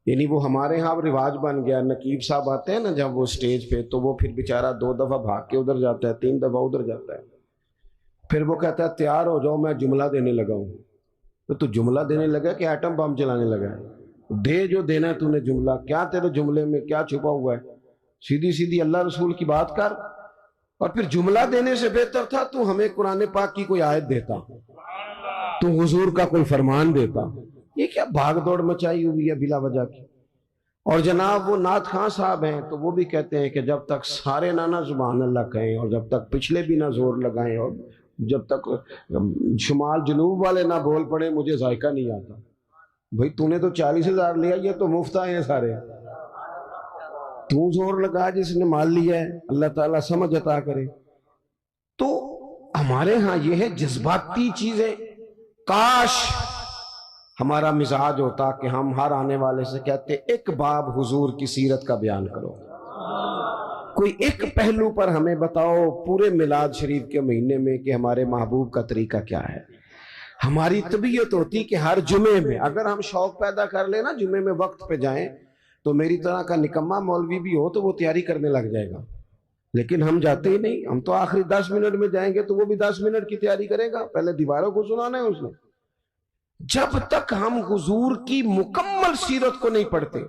یعنی وہ ہمارے ہاں رواج بن گیا، نقیب صاحب آتے ہیں نا جب وہ سٹیج پہ، تو وہ پھر بیچارہ 2 دفعہ بھاگ کے ادھر جاتا ہے، 3 دفعہ ادھر جاتا ہے، پھر وہ کہتا ہے تیار ہو جاؤ میں جملہ دینے لگا ہوں۔ تو جملہ دینے لگا کہ ایٹم بم چلانے لگا ہے؟ دے جو دینا ہے تو نے جملہ، کیا تیرے جملے میں کیا چھپا ہوا ہے؟ سیدھی سیدھی اللہ رسول کی بات کر۔ اور پھر جملہ دینے سے بہتر تھا تو ہمیں قرآن پاک کی کوئی آیت دیتا، تو حضور کا کوئی فرمان دیتا۔ یہ کیا بھاگ دوڑ مچائی ہوئی ہے بلا وجہ کی۔ اور جناب وہ نعت خان صاحب ہیں تو وہ بھی کہتے ہیں کہ جب تک سارے نہ سبحان اللہ کہیں، اور جب تک پچھلے بھی نہ زور لگائیں، اور جب تک شمال جنوب والے نہ بول پڑے، مجھے ذائقہ نہیں آتا۔ بھئی تو نے تو 40,000 لیا، یہ تو مفت آئے ہیں سارے، تو زور لگا جس نے مال لیا ہے، اللہ تعالیٰ سمجھ عطا کرے۔ تو ہمارے ہاں یہ ہے جذباتی چیزیں۔ کاش ہمارا مزاج ہوتا کہ ہم ہر آنے والے سے کہتے ایک باب حضور کی سیرت کا بیان کرو، کوئی ایک پہلو پر ہمیں بتاؤ پورے میلاد شریف کے مہینے میں کہ ہمارے محبوب کا طریقہ کیا ہے۔ ہماری طبیعت ہوتی کہ ہر جمعے میں اگر ہم شوق پیدا کر لیں نا، جمعے میں وقت پہ جائیں، تو میری طرح کا نکمہ مولوی بھی ہو تو وہ تیاری کرنے لگ جائے گا، لیکن ہم جاتے ہی نہیں۔ ہم تو آخری 10 منٹ میں جائیں گے تو وہ بھی 10 منٹ کی تیاری کرے گا، پہلے دیواروں کو سنانا ہے اس نے۔ جب تک ہم حضور کی مکمل سیرت کو نہیں پڑھتے،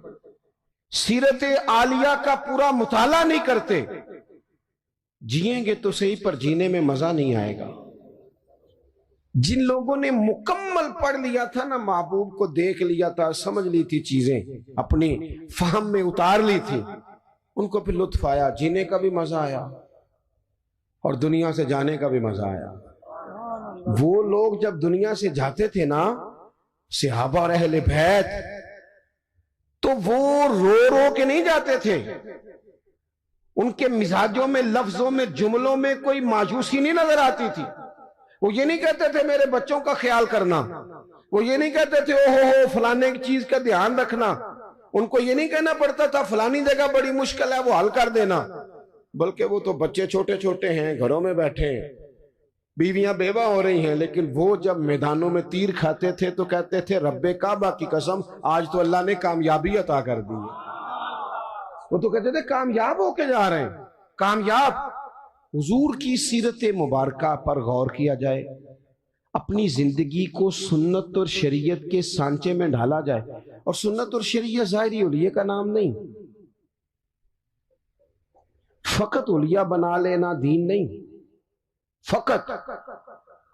سیرت عالیہ کا پورا مطالعہ نہیں کرتے، جئیں گے تو صحیح پر جینے میں مزہ نہیں آئے گا۔ جن لوگوں نے مکمل پڑھ لیا تھا نا، محبوب کو دیکھ لیا تھا، سمجھ لی تھی چیزیں، اپنی فہم میں اتار لی تھی، ان کو پھر لطف آیا، جینے کا بھی مزہ آیا اور دنیا سے جانے کا بھی مزہ آیا۔ وہ لوگ جب دنیا سے جاتے تھے نا، صحابہ اور اہل بیت، تو وہ رو رو کے نہیں جاتے تھے، ان کے مزاجوں میں، لفظوں میں، جملوں میں کوئی مایوسی نہیں نظر آتی تھی۔ وہ یہ نہیں کہتے تھے میرے بچوں کا خیال کرنا، وہ یہ نہیں کہتے تھے اوہ ہو فلانے چیز کا دھیان رکھنا، ان کو یہ نہیں کہنا پڑتا تھا فلانی جگہ بڑی مشکل ہے وہ حل کر دینا، بلکہ وہ تو بچے چھوٹے چھوٹے ہیں، گھروں میں بیٹھے ہیں، بیویاں بیوہ ہو رہی ہیں، لیکن وہ جب میدانوں میں تیر کھاتے تھے تو کہتے تھے رب کعبہ کی قسم آج تو اللہ نے کامیابی عطا کر دی ہے۔ وہ تو کہتے تھے کامیاب ہو کے جا رہے ہیں، کامیاب۔ حضور کی سیرت مبارکہ پر غور کیا جائے، اپنی زندگی کو سنت اور شریعت کے سانچے میں ڈھالا جائے۔ اور سنت اور شریعت ظاہری اولیاء کا نام نہیں، فقط اولیاء بنا لینا دین نہیں، فقط۔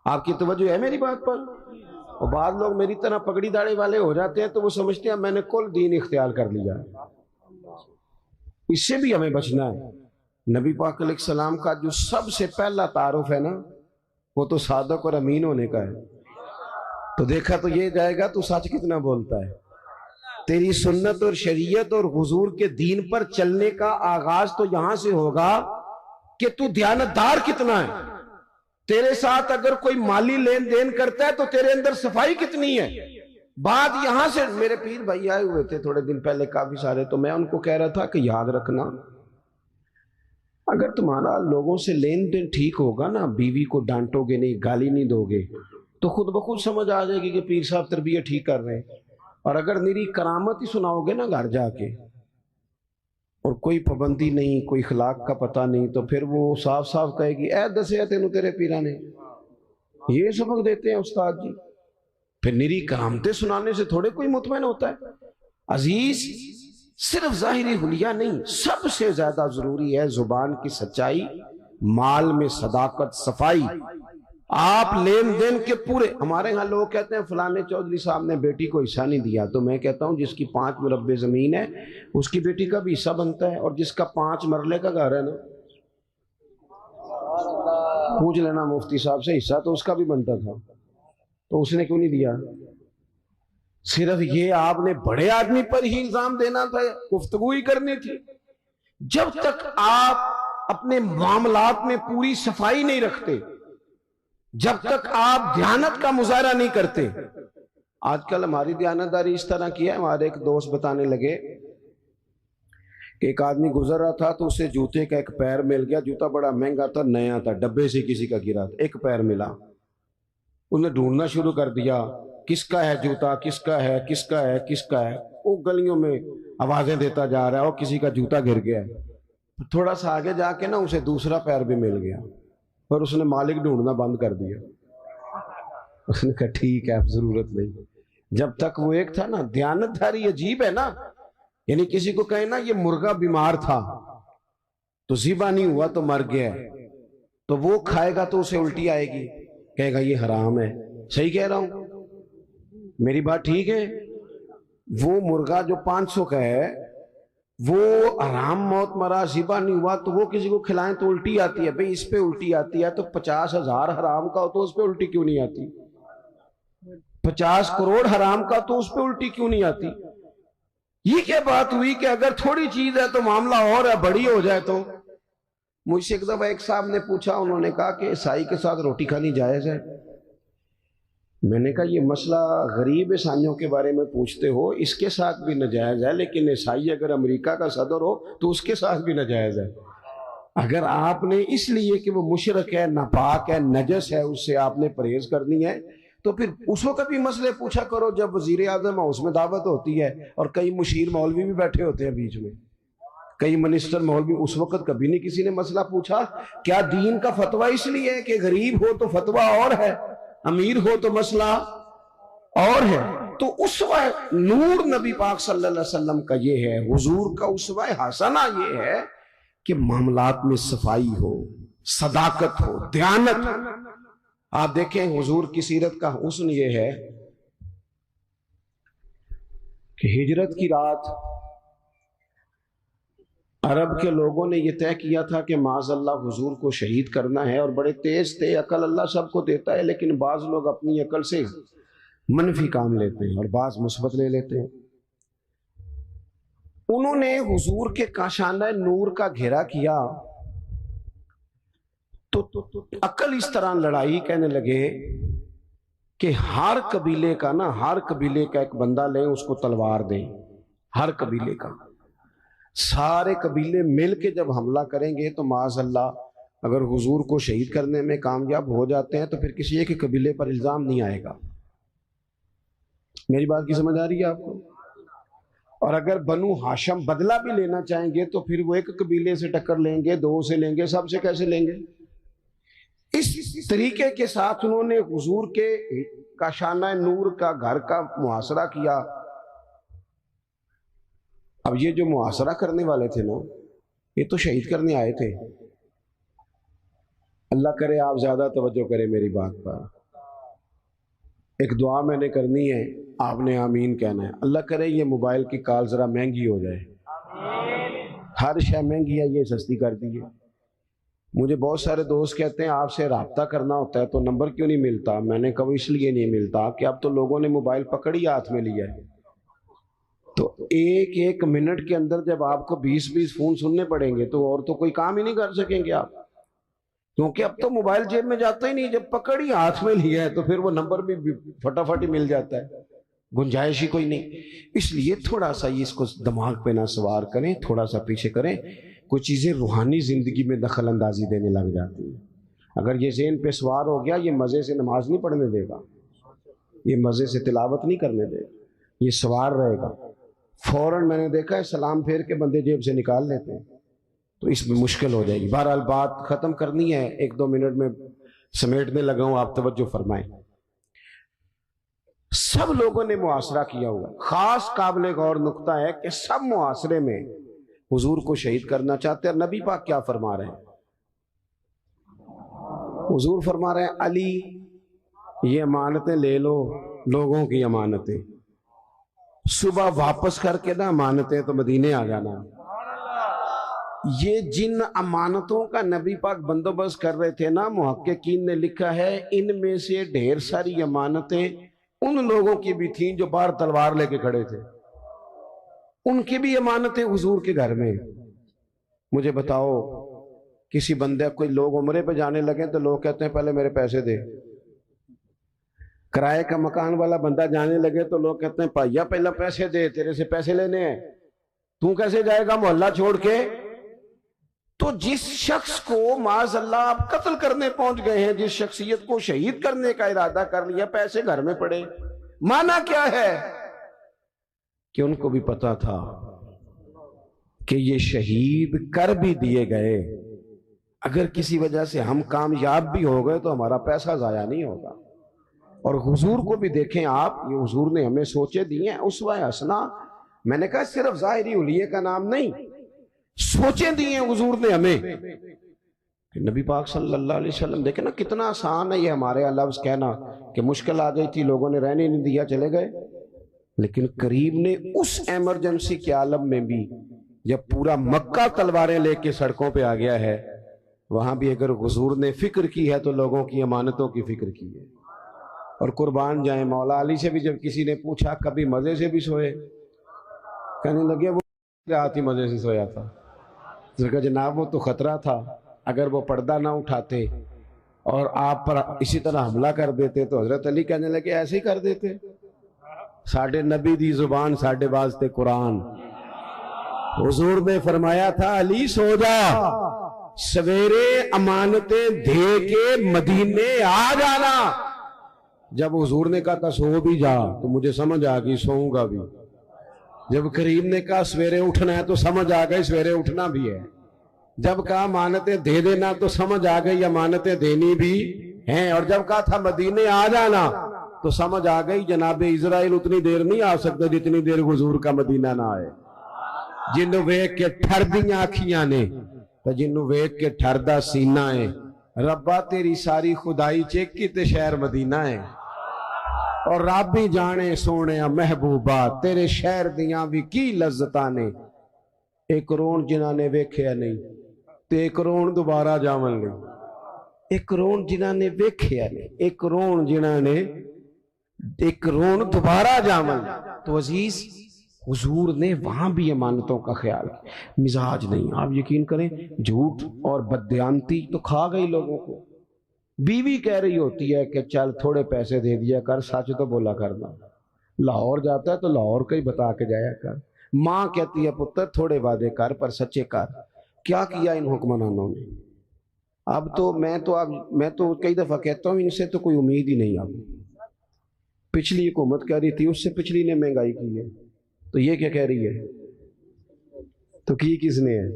آپ کی توجہ ہے میری بات پر؟ اور بعض لوگ میری طرح پگڑی داڑھی والے ہو جاتے ہیں تو وہ سمجھتے ہیں میں نے کل دین اختیار کر لیا ہے۔ اس سے بھی ہمیں بچنا ہے۔ نبی پاک علیہ السلام کا جو سب سے پہلا تعارف ہے نا، وہ تو صادق اور امین ہونے کا ہے۔ تو دیکھا تو یہ جائے گا تو سچ کتنا بولتا ہے۔ تیری سنت اور شریعت اور حضور کے دین پر چلنے کا آغاز تو یہاں سے ہوگا کہ تو دیانتدار کتنا ہے۔ تیرے ساتھ اگر کوئی مالی لین دین کرتا ہے تو تیرے اندر صفائی کتنی ہے۔ بات یہاں سے، میرے پیر بھائی آئے ہوئے تھے تھوڑے دن پہلے کافی سارے، تو میں ان کو کہہ رہا تھا کہ یاد رکھنا، اگر تمہارا لوگوں سے لین دین ٹھیک ہوگا نا، بیوی کو ڈانٹو گے نہیں، گالی نہیں دو گے، تو خود بخود سمجھ آ جائے گی کہ پیر صاحب تربیت ٹھیک کر رہے ہیں۔ اور اگر میری کرامت ہی سناؤ گے نا گھر جا کے، اور کوئی پابندی نہیں، کوئی اخلاق کا پتہ نہیں، تو پھر وہ صاف صاف کہے گی اے دسیا تینوں تیرے پیرا نے۔ یہ سبق دیتے ہیں استاد جی۔ پھر نری کرامتیں سنانے سے تھوڑے کوئی مطمئن ہوتا ہے۔ عزیز، صرف ظاہری حلیہ نہیں، سب سے زیادہ ضروری ہے زبان کی سچائی، مال میں صداقت، صفائی۔ آپ لین دین کے پورے، ہمارے ہاں لوگ کہتے ہیں فلانے چودھری صاحب نے بیٹی کو حصہ نہیں دیا، تو میں کہتا ہوں جس کی 5 مربع زمین ہے اس کی بیٹی کا بھی حصہ بنتا ہے، اور جس کا 5 مرلے کا گھر ہے نا، پوچھ لینا مفتی صاحب سے، حصہ تو اس کا بھی بنتا تھا، تو اس نے کیوں نہیں دیا؟ صرف یہ آپ نے بڑے آدمی پر ہی الزام دینا تھا، گفتگو ہی کرنی تھی۔ جب تک آپ اپنے معاملات میں پوری صفائی نہیں رکھتے، جب تک آپ دیانت کا مظاہرہ نہیں کرتے۔ آج کل ہماری دیانتداری اس طرح کی ہے، ہمارے ایک دوست بتانے لگے کہ ایک آدمی گزر رہا تھا تو اسے جوتے کا ایک پیر مل گیا، جوتا بڑا مہنگا تھا، نیا تھا، ڈبے سے کسی کا گرا تھا، ایک پیر ملا۔ انہیں ڈھونڈنا شروع کر دیا، کس کا ہے جوتا، کس کا ہے، کس کا ہے، کس کا ہے۔ وہ گلیوں میں آوازیں دیتا جا رہا ہے اور کسی کا جوتا گر گیا ہے، تھوڑا سا آگے جا کے نا اسے دوسرا پیر بھی مل گیا اور اس نے مالک ڈھونڈنا بند کر دیا. اس نے کہا ٹھیک ہے اب ضرورت نہیں. جب تک وہ ایک تھا نا، دیانت داری عجیب ہے نا. یعنی کسی کو کہیں نا یہ مرغا بیمار تھا تو ذبح نہیں ہوا تو مر گیا ہے، تو وہ کھائے گا تو اسے الٹی آئے گی، کہے گا یہ حرام ہے. صحیح کہہ رہا ہوں؟ میری بات ٹھیک ہے؟ وہ مرغا جو 500 کا ہے وہ حرام موت مرا، ذبح نہیں ہوا، تو وہ کسی کو کھلائیں تو الٹی آتی ہے. بھئی اس پہ الٹی آتی ہے تو 50,000 حرام کا ہو تو اس پہ الٹی کیوں نہیں آتی؟ 50 کروڑ حرام کا تو اس پہ الٹی کیوں نہیں آتی؟ یہ کیا بات ہوئی کہ اگر تھوڑی چیز ہے تو معاملہ اور ہے، بڑی ہو جائے تو؟ مجھ سے ایک دفعہ ایک صاحب نے پوچھا، انہوں نے کہا کہ عیسائی کے ساتھ روٹی کھانی جائز ہے. میں نے کہا یہ مسئلہ غریب عیسائیوں کے بارے میں پوچھتے ہو، اس کے ساتھ بھی ناجائز ہے، لیکن عیسائی اگر امریکہ کا صدر ہو تو اس کے ساتھ بھی ناجائز ہے. اگر آپ نے اس لیے کہ وہ مشرک ہے، ناپاک ہے، نجس ہے، اس سے آپ نے پرہیز کرنی ہے، تو پھر اس وقت بھی مسئلے پوچھا کرو جب وزیر اعظم ہاؤس میں دعوت ہوتی ہے اور کئی مشیر مولوی بھی بیٹھے ہوتے ہیں بیچ میں، کئی منسٹر مولوی. اس وقت کبھی نہیں کسی نے مسئلہ پوچھا. کیا دین کا فتویٰ اس لیے ہے کہ غریب ہو تو فتویٰ اور ہے، امیر ہو تو مسئلہ اور ہے؟ تو اسوہ نور نبی پاک صلی اللہ علیہ وسلم کا یہ ہے، حضور کا اسوہ حسنہ یہ ہے کہ معاملات میں صفائی ہو، صداقت ہو، دیانت ہو. آپ دیکھیں حضور کی سیرت کا حسن یہ ہے کہ ہجرت کی رات عرب کے لوگوں نے یہ طے کیا تھا کہ معاذ اللہ حضور کو شہید کرنا ہے، اور بڑے تیز تھے. عقل اللہ سب کو دیتا ہے، لیکن بعض لوگ اپنی عقل سے منفی کام لیتے ہیں اور بعض مثبت لے لیتے ہیں. انہوں نے حضور کے کاشانہ نور کا گھیرا کیا تو عقل اس طرح لڑائی، کہنے لگے کہ ہر قبیلے کا نا، ہر قبیلے کا ایک بندہ لیں، اس کو تلوار دیں. ہر قبیلے کا، سارے قبیلے مل کے جب حملہ کریں گے تو معاذ اللہ اگر حضور کو شہید کرنے میں کامیاب ہو جاتے ہیں تو پھر کسی ایک قبیلے پر الزام نہیں آئے گا. میری بات کی سمجھ آ رہی ہے آپ کو؟ اور اگر بنو ہاشم بدلہ بھی لینا چاہیں گے تو پھر وہ ایک قبیلے سے ٹکر لیں گے، 2 سے لیں گے، سب سے کیسے لیں گے؟ اس طریقے کے ساتھ انہوں نے حضور کے کاشانہ نور کا گھر کا محاصرہ کیا. اب یہ جو محاصرہ کرنے والے تھے نا، یہ تو شہید کرنے آئے تھے. اللہ کرے آپ زیادہ توجہ کریں میری بات پر. ایک دعا میں نے کرنی ہے، آپ نے آمین کہنا ہے. اللہ کرے یہ موبائل کی کال ذرا مہنگی ہو جائے. ہر شے مہنگی ہے، یہ سستی کر دیجیے. مجھے بہت سارے دوست کہتے ہیں آپ سے رابطہ کرنا ہوتا ہے تو نمبر کیوں نہیں ملتا؟ میں نے کہا اس لیے نہیں ملتا کہ اب تو لوگوں نے موبائل پکڑی ہاتھ میں لیا ہے، تو ایک منٹ کے اندر جب آپ کو 20 فون سننے پڑیں گے تو اور تو کوئی کام ہی نہیں کر سکیں گے آپ، کیونکہ اب تو موبائل جیب میں جاتا ہی نہیں. جب پکڑی ہاتھ میں لیا ہے تو پھر وہ نمبر بھی فٹافٹ ہی مل جاتا ہے، گنجائش ہی کوئی نہیں. اس لیے تھوڑا سا اس کو دماغ پہ نہ سوار کریں، تھوڑا سا پیچھے کریں. کوئی چیزیں روحانی زندگی میں دخل اندازی دینے لگ جاتی ہیں. اگر یہ ذہن پہ سوار ہو گیا، یہ مزے سے نماز نہیں پڑھنے دے گا، یہ مزے سے تلاوت نہیں کرنے دے گا، یہ سوار رہے گا. فوراً میں نے دیکھا ہے سلام پھیر کے بندے جیب سے نکال لیتے ہیں، تو اس میں مشکل ہو جائے گی. بہرحال بات ختم کرنی ہے، 1-2 منٹ میں سمیٹنے لگا ہوں، آپ توجہ فرمائیں. سب لوگوں نے محاصرہ کیا ہوا. خاص قابل غور نقطہ ہے کہ سب محاصرے میں حضور کو شہید کرنا چاہتے ہیں. نبی پاک کیا فرما رہے ہیں؟ حضور فرما رہے ہیں علی یہ امانتیں لے لو، لوگوں کی امانتیں، صبح واپس کر کے نا امانتیں تو مدینے آ جانا. یہ جن امانتوں کا نبی پاک بندوبست کر رہے تھے نا، محققین نے لکھا ہے ان میں سے ڈھیر ساری امانتیں ان لوگوں کی بھی تھیں جو باہر تلوار لے کے کھڑے تھے، ان کی بھی امانتیں حضور کے گھر میں. مجھے بتاؤ کسی بندے، کوئی لوگ عمرے پہ جانے لگے تو لوگ کہتے ہیں پہلے میرے پیسے دے. کرائے کا مکان والا بندہ جانے لگے تو لوگ کہتے ہیں پائیا پہلا پیسے دے، تیرے سے پیسے لینے ہیں، تو کیسے جائے گا محلہ چھوڑ کے؟ تو جس شخص کو معاذ اللہ آپ قتل کرنے پہنچ گئے ہیں، جس شخصیت کو شہید کرنے کا ارادہ کر لیا، پیسے گھر میں پڑے، معنی کیا ہے؟ کہ ان کو بھی پتا تھا کہ یہ شہید کر بھی دیے گئے، اگر کسی وجہ سے ہم کامیاب بھی ہو گئے تو ہمارا پیسہ ضائع نہیں ہوگا۔ اور حضور کو بھی دیکھیں آپ، یہ حضور نے ہمیں سوچے دیے ہیں، اسوہ حسنہ، میں نے کہا صرف ظاہری حلیے کا نام نہیں، سوچے دیے ہیں حضور نے ہمیں۔ نبی پاک صلی اللہ علیہ وسلم دیکھیں نا کتنا آسان ہے یہ ہمارے لفظ کہنا کہ مشکل آ گئی تھی، لوگوں نے رہنے نہیں دیا، چلے گئے، لیکن کریم نے اس ایمرجنسی کے عالم میں بھی جب پورا مکہ تلواریں لے کے سڑکوں پہ آ گیا ہے، وہاں بھی اگر حضور نے فکر کی ہے تو لوگوں کی امانتوں کی فکر کی ہے۔ اور قربان جائیں، مولا علی سے بھی جب کسی نے پوچھا کبھی مزے سے بھی سوئے، کہنے لگے وہ رات ہی مزے سے سویا تھا۔ اس نے کہا جناب وہ تو خطرہ تھا، اگر وہ پردہ نہ اٹھاتے اور آپ پر اسی طرح حملہ کر دیتے تو حضرت علی کہنے لگے ایسے ہی کر دیتے، ساڈے نبی دی زبان ساڈے واسطے قرآن۔ حضور نے فرمایا تھا علی سو جا، سویرے امانتیں دے کے مدینے آ جانا۔ جب حضور نے کہا تھا سو بھی جا تو مجھے سمجھ آ گئی سوؤں گا بھی، جب کریم نے کہا سویرے اٹھنا ہے تو سمجھ آ گئی سویرے اٹھنا بھی ہے، جب کہا امانتیں دے دینا تو سمجھ آ گئی امانتیں دینی بھی ہیں، اور جب کہا تھا مدینے آ جانا تو سمجھ آ گئی جناب اسرائیل اتنی دیر نہیں آ سکتے جتنی دیر حضور کا مدینہ نہ آئے۔ جنوں ویکھ کے ٹھر دیاں آکھیاں نے تو جنوں ویکھ کے ٹھر دا سینہ ہے، ربا تیری ساری خدائی چیک کی تے شہر مدینہ ہے، اور رب بھی جانے سونے محبوبہ تیرے شہر دیاں بھی کی لذتاں نے۔ ایک رون جنہاں نے ویکھیا نہیں تے ایک رون دوبارہ جاون لئی، ایک رون جنہاں نے ویکھیا نہیں، ایک رون جنہاں نے ایک رون دوبارہ جاون لئی۔ تو عزیز حضور نے وہاں بھی امانتوں کا خیال کیا، مزاج نہیں۔ آپ یقین کریں جھوٹ اور بددیانتی تو کھا گئی لوگوں کو۔ بیوی کہہ رہی ہوتی ہے کہ چل تھوڑے پیسے دے دیا کر، سچ تو بولا کرنا، لاہور جاتا ہے تو لاہور کا ہی بتا کے جایا کر۔ ماں کہتی ہے پتر تھوڑے وعدے کر پر سچے کر۔ کیا کیا ان حکمرانوں نے؟ اب تو میں تو کئی دفعہ کہتا ہوں ان سے تو کوئی امید ہی نہیں۔ اب پچھلی حکومت کہہ رہی تھی، اس سے پچھلی نے مہنگائی کی ہے، تو یہ کیا کہہ رہی ہے؟ تو کی کس نے ہے؟